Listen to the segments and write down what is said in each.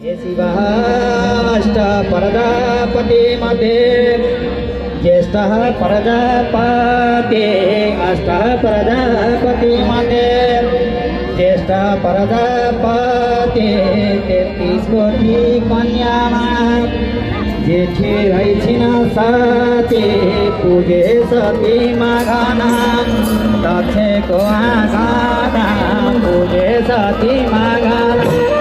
हे शिवाष्ट प्रजापतिमध्ये ज्येष्ठः प्रजापते अष्टः प्रजापतिमध्ये ज्येष्ठ प्रजापते 33 कोटी कन्यामा जेठी रहिछिन सती पूजे सती माघना दक्षको आँखाना पूजे सती माघना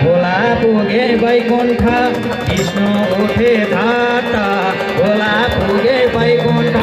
भोला पुगे वैकुण्ठ विष्णु उठे धाट भोला पुगे वैकुण्ठ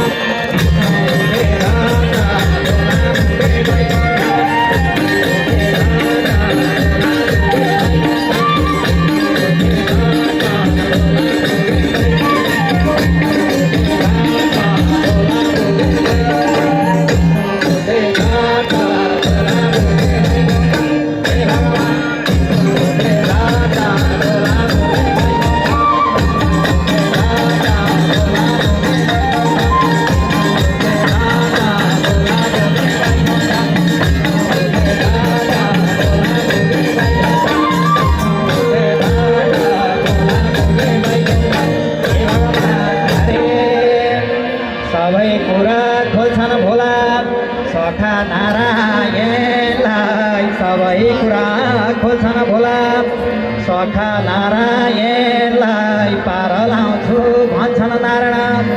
सखा नारायणलाई पार लाउँछु भन्छन् नारायण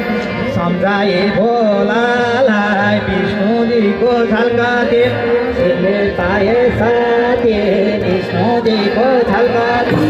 सम्झाए भोलालाई विष्णुजीको झल्काते शिवले पाए साथी विष्णुजीको झल्काते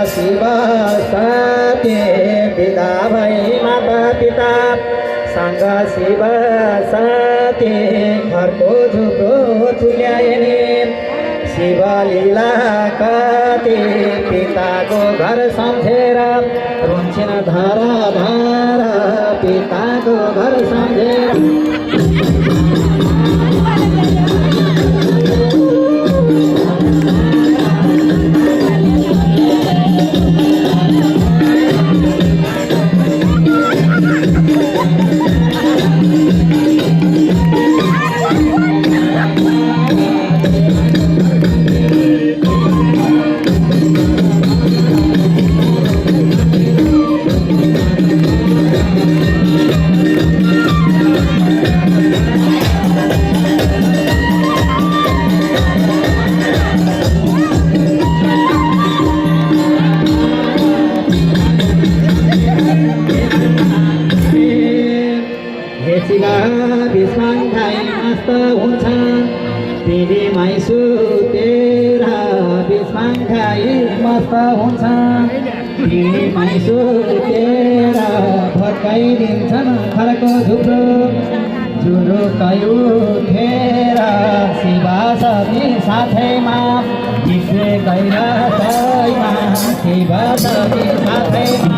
शिव सत्य पिता भई माता पिता सँग शिव सत्य घरको झुप्रो तुल्याएने शिव लीला कति पिताको घर सम्झेर रुन्छिन धारा धारा पिताको घर सम्झेर जुरुकै उठेर शिव सती साथैमा गीत गइरहदैमा शिव सती साथैमा